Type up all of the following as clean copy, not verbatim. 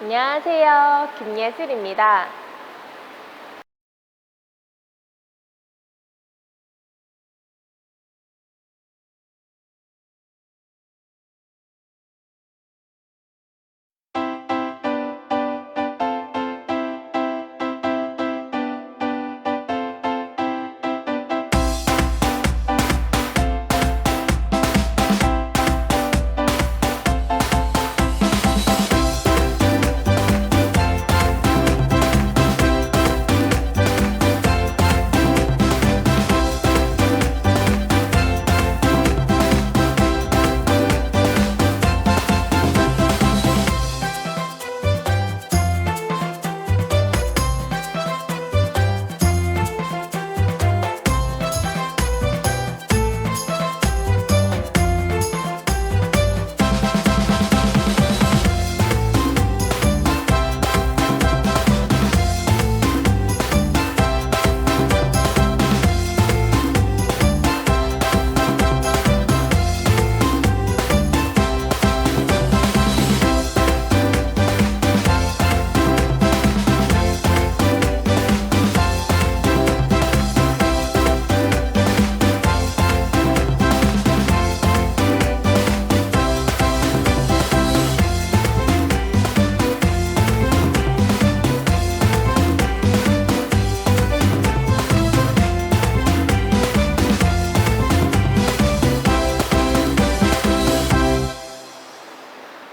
안녕하세요. 김예슬입니다.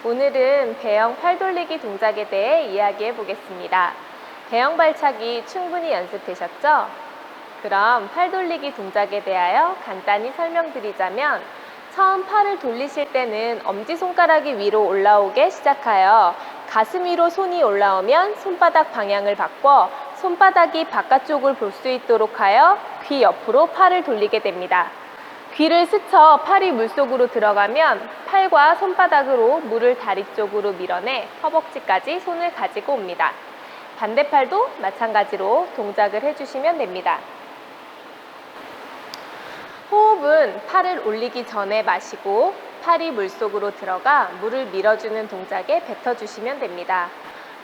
오늘은 배영 팔 돌리기 동작에 대해 이야기해 보겠습니다. 배영 발차기 충분히 연습되셨죠? 그럼 팔 돌리기 동작에 대하여 간단히 설명드리자면, 처음 팔을 돌리실 때는 엄지손가락이 위로 올라오게 시작하여 가슴 위로 손이 올라오면 손바닥 방향을 바꿔 손바닥이 바깥쪽을 볼 수 있도록 하여 귀 옆으로 팔을 돌리게 됩니다. 귀를 스쳐 팔이 물속으로 들어가면 팔과 손바닥으로 물을 다리 쪽으로 밀어내 허벅지까지 손을 가지고 옵니다. 반대팔도 마찬가지로 동작을 해주시면 됩니다. 호흡은 팔을 올리기 전에 마시고 팔이 물속으로 들어가 물을 밀어주는 동작에 뱉어주시면 됩니다.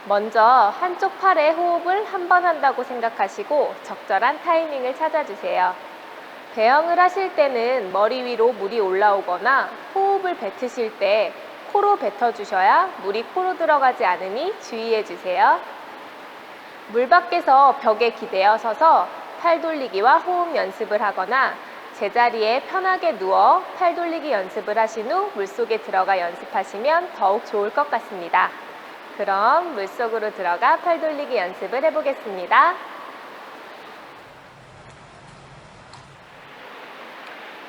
먼저 한쪽 팔에 호흡을 한 번 한다고 생각하시고 적절한 타이밍을 찾아주세요. 배영을 하실 때는 머리 위로 물이 올라오거나 호흡을 뱉으실 때 코로 뱉어주셔야 물이 코로 들어가지 않으니 주의해주세요. 물 밖에서 벽에 기대어 서서 팔 돌리기와 호흡 연습을 하거나 제자리에 편하게 누워 팔 돌리기 연습을 하신 후 물속에 들어가 연습하시면 더욱 좋을 것 같습니다. 그럼 물속으로 들어가 팔 돌리기 연습을 해보겠습니다.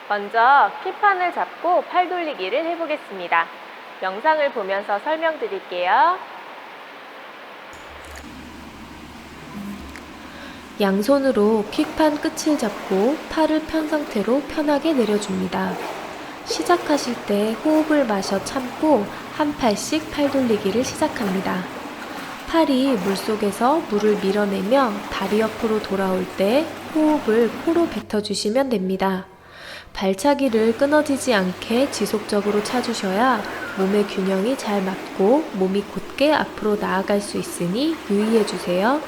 먼저 킥판을 잡고 팔 돌리기를 해보겠습니다. 영상을 보면서 설명드릴게요. 양손으로 킥판 끝을 잡고 팔을 편 상태로 편하게 내려줍니다. 시작하실 때 호흡을 마셔 참고 한 팔씩 팔 돌리기를 시작합니다. 팔이 물속에서 물을 밀어내며 다리 옆으로 돌아올 때 호흡을 코로 뱉어주시면 됩니다. 발차기를 끊어지지 않게 지속적으로 차주셔야 몸의 균형이 잘 맞고 몸이 곧게 앞으로 나아갈 수 있으니 유의해주세요.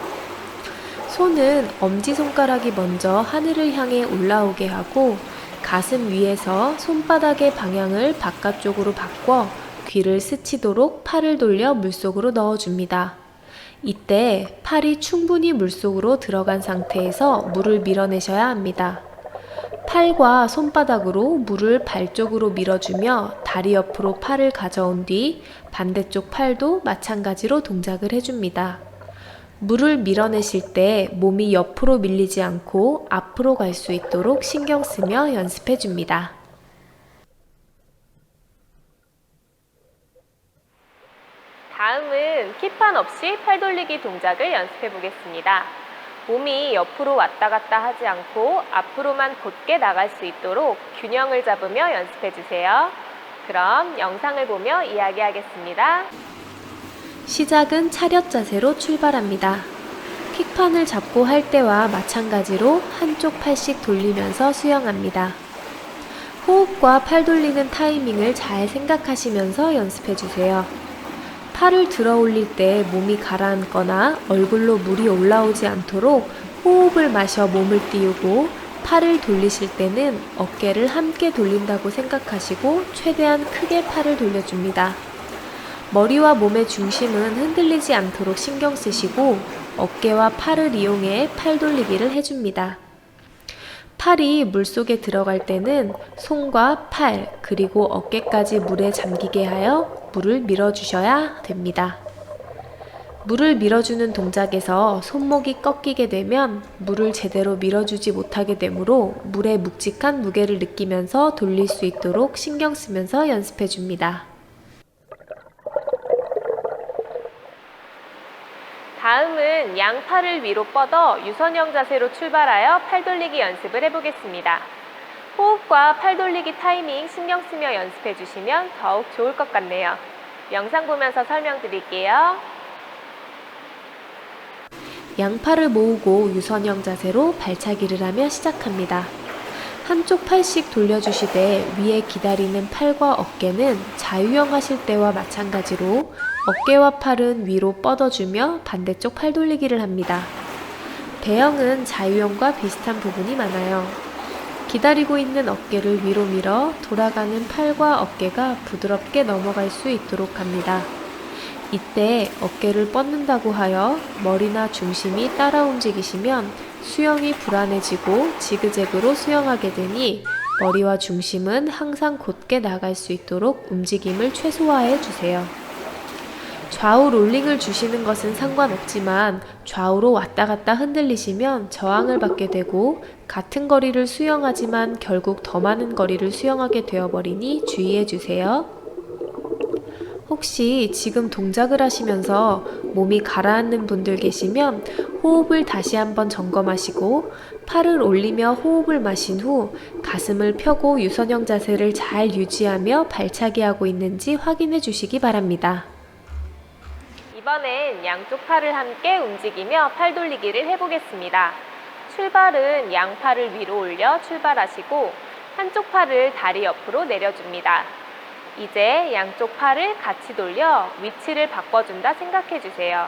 손은 엄지손가락이 먼저 하늘을 향해 올라오게 하고 가슴 위에서 손바닥의 방향을 바깥쪽으로 바꿔 귀를 스치도록 팔을 돌려 물속으로 넣어줍니다. 이때 팔이 충분히 물속으로 들어간 상태에서 물을 밀어내셔야 합니다. 팔과 손바닥으로 물을 발 쪽으로 밀어주며 다리 옆으로 팔을 가져온 뒤 반대쪽 팔도 마찬가지로 동작을 해줍니다. 물을 밀어내실 때 몸이 옆으로 밀리지 않고 앞으로 갈 수 있도록 신경 쓰며 연습해줍니다. 다음은 킥판 없이 팔 돌리기 동작을 연습해 보겠습니다. 몸이 옆으로 왔다 갔다 하지 않고 앞으로만 곧게 나갈 수 있도록 균형을 잡으며 연습해 주세요. 그럼 영상을 보며 이야기하겠습니다. 시작은 차렷 자세로 출발합니다. 킥판을 잡고 할 때와 마찬가지로 한쪽 팔씩 돌리면서 수영합니다. 호흡과 팔 돌리는 타이밍을 잘 생각하시면서 연습해 주세요. 팔을 들어 올릴 때 몸이 가라앉거나 얼굴로 물이 올라오지 않도록 호흡을 마셔 몸을 띄우고, 팔을 돌리실 때는 어깨를 함께 돌린다고 생각하시고 최대한 크게 팔을 돌려줍니다. 머리와 몸의 중심은 흔들리지 않도록 신경 쓰시고 어깨와 팔을 이용해 팔 돌리기를 해줍니다. 팔이 물속에 들어갈 때는 손과 팔 그리고 어깨까지 물에 잠기게 하여 물을 밀어주셔야 됩니다. 물을 밀어주는 동작에서 손목이 꺾이게 되면 물을 제대로 밀어주지 못하게 되므로 물의 묵직한 무게를 느끼면서 돌릴 수 있도록 신경 쓰면서 연습해 줍니다. 다음은 양팔을 위로 뻗어 유선형 자세로 출발하여 팔 돌리기 연습을 해보겠습니다. 호흡과 팔 돌리기 타이밍 신경 쓰며 연습해 주시면 더욱 좋을 것 같네요. 영상 보면서 설명드릴게요. 양팔을 모으고 유선형 자세로 발차기를 하며 시작합니다. 한쪽 팔씩 돌려주시되 위에 기다리는 팔과 어깨는 자유형 하실 때와 마찬가지로 어깨와 팔은 위로 뻗어주며 반대쪽 팔 돌리기를 합니다. 배영은 자유형과 비슷한 부분이 많아요. 기다리고 있는 어깨를 위로 밀어 돌아가는 팔과 어깨가 부드럽게 넘어갈 수 있도록 합니다. 이때 어깨를 뻗는다고 하여 머리나 중심이 따라 움직이시면 수영이 불안해지고 지그재그로 수영하게 되니 머리와 중심은 항상 곧게 나갈 수 있도록 움직임을 최소화해 주세요. 좌우 롤링을 주시는 것은 상관없지만 좌우로 왔다 갔다 흔들리시면 저항을 받게 되고 같은 거리를 수영하지만 결국 더 많은 거리를 수영하게 되어버리니 주의해 주세요. 혹시 지금 동작을 하시면서 몸이 가라앉는 분들 계시면 호흡을 다시 한번 점검하시고 팔을 올리며 호흡을 마신 후 가슴을 펴고 유선형 자세를 잘 유지하며 발차기 하고 있는지 확인해 주시기 바랍니다. 이번엔 양쪽 팔을 함께 움직이며 팔 돌리기를 해보겠습니다. 출발은 양팔을 위로 올려 출발하시고 한쪽 팔을 다리 옆으로 내려줍니다. 이제 양쪽 팔을 같이 돌려 위치를 바꿔준다 생각해 주세요.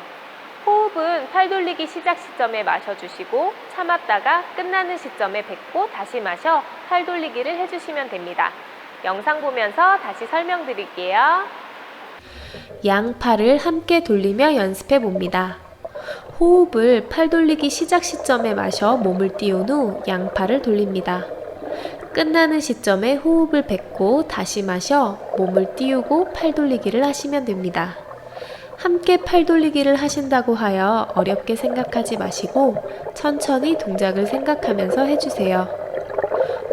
호흡은 팔 돌리기 시작 시점에 마셔주시고 참았다가 끝나는 시점에 뱉고 다시 마셔 팔 돌리기를 해주시면 됩니다. 영상 보면서 다시 설명드릴게요. 양팔을 함께 돌리며 연습해 봅니다. 호흡을 팔 돌리기 시작 시점에 마셔 몸을 띄운 후 양팔을 돌립니다. 끝나는 시점에 호흡을 뱉고 다시 마셔 몸을 띄우고 팔 돌리기를 하시면 됩니다. 함께 팔 돌리기를 하신다고 하여 어렵게 생각하지 마시고 천천히 동작을 생각하면서 해주세요.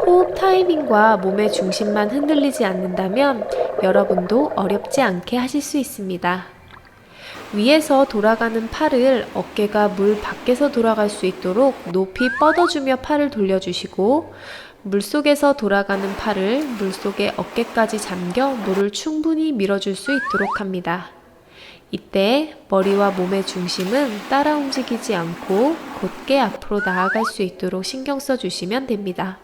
호흡 타이밍과 몸의 중심만 흔들리지 않는다면 여러분도 어렵지 않게 하실 수 있습니다. 위에서 돌아가는 팔을 어깨가 물 밖에서 돌아갈 수 있도록 높이 뻗어주며 팔을 돌려주시고 물속에서 돌아가는 팔을 물속에 어깨까지 잠겨 물을 충분히 밀어줄 수 있도록 합니다. 이때 머리와 몸의 중심은 따라 움직이지 않고 곧게 앞으로 나아갈 수 있도록 신경 써주시면 됩니다.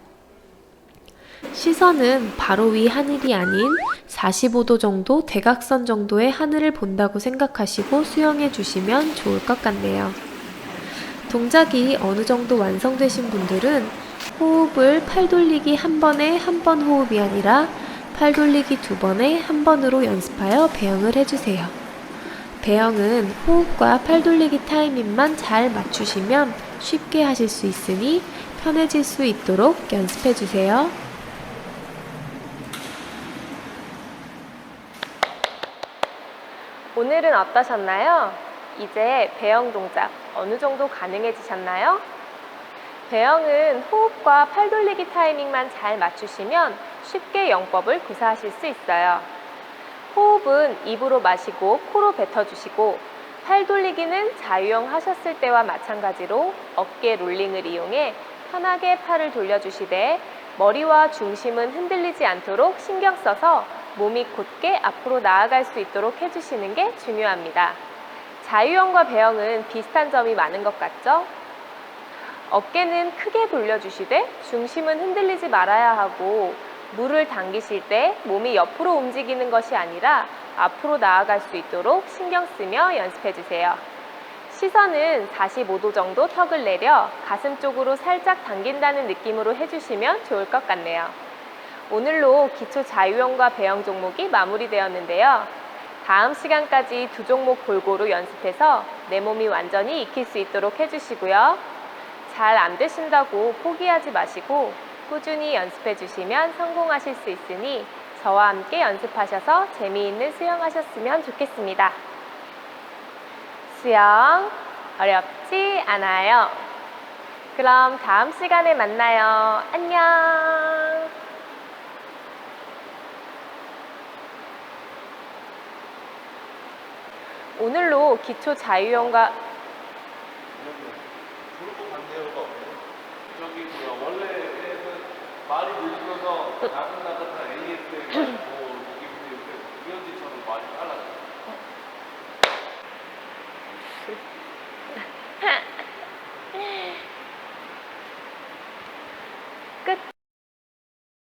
시선은 바로 위 하늘이 아닌 45도 정도 대각선 정도의 하늘을 본다고 생각하시고 수영해 주시면 좋을 것 같네요. 동작이 어느 정도 완성되신 분들은 호흡을 팔 돌리기 한 번에 한 번 호흡이 아니라 팔 돌리기 두 번에 한 번으로 연습하여 배영을 해주세요. 배영은 호흡과 팔 돌리기 타이밍만 잘 맞추시면 쉽게 하실 수 있으니 편해질 수 있도록 연습해 주세요. 오늘은 어떠셨나요? 이제 배영 동작 어느 정도 가능해지셨나요? 배영은 호흡과 팔 돌리기 타이밍만 잘 맞추시면 쉽게 영법을 구사하실 수 있어요. 호흡은 입으로 마시고 코로 뱉어주시고 팔 돌리기는 자유형 하셨을 때와 마찬가지로 어깨 롤링을 이용해 편하게 팔을 돌려주시되 머리와 중심은 흔들리지 않도록 신경 써서 몸이 곧게 앞으로 나아갈 수 있도록 해주시는 게 중요합니다. 자유형과 배영은 비슷한 점이 많은 것 같죠? 어깨는 크게 돌려주시되 중심은 흔들리지 말아야 하고 물을 당기실 때 몸이 옆으로 움직이는 것이 아니라 앞으로 나아갈 수 있도록 신경 쓰며 연습해 주세요. 시선은 45도 정도 턱을 내려 가슴 쪽으로 살짝 당긴다는 느낌으로 해주시면 좋을 것 같네요. 오늘로 기초 자유형과 배영 종목이 마무리되었는데요. 다음 시간까지 두 종목 골고루 연습해서 내 몸이 완전히 익힐 수 있도록 해주시고요. 잘 안 되신다고 포기하지 마시고 꾸준히 연습해 주시면 성공하실 수 있으니 저와 함께 연습하셔서 재미있는 수영하셨으면 좋겠습니다. 수영 어렵지 않아요. 그럼 다음 시간에 만나요. 안녕. 오늘로 기초 자유형과 저기 뭐야 원래는 말이 물리면서 나긋나긋한 AS에 가지고 목이 풀리는데 이현지처럼 말이 빨라져. 끝.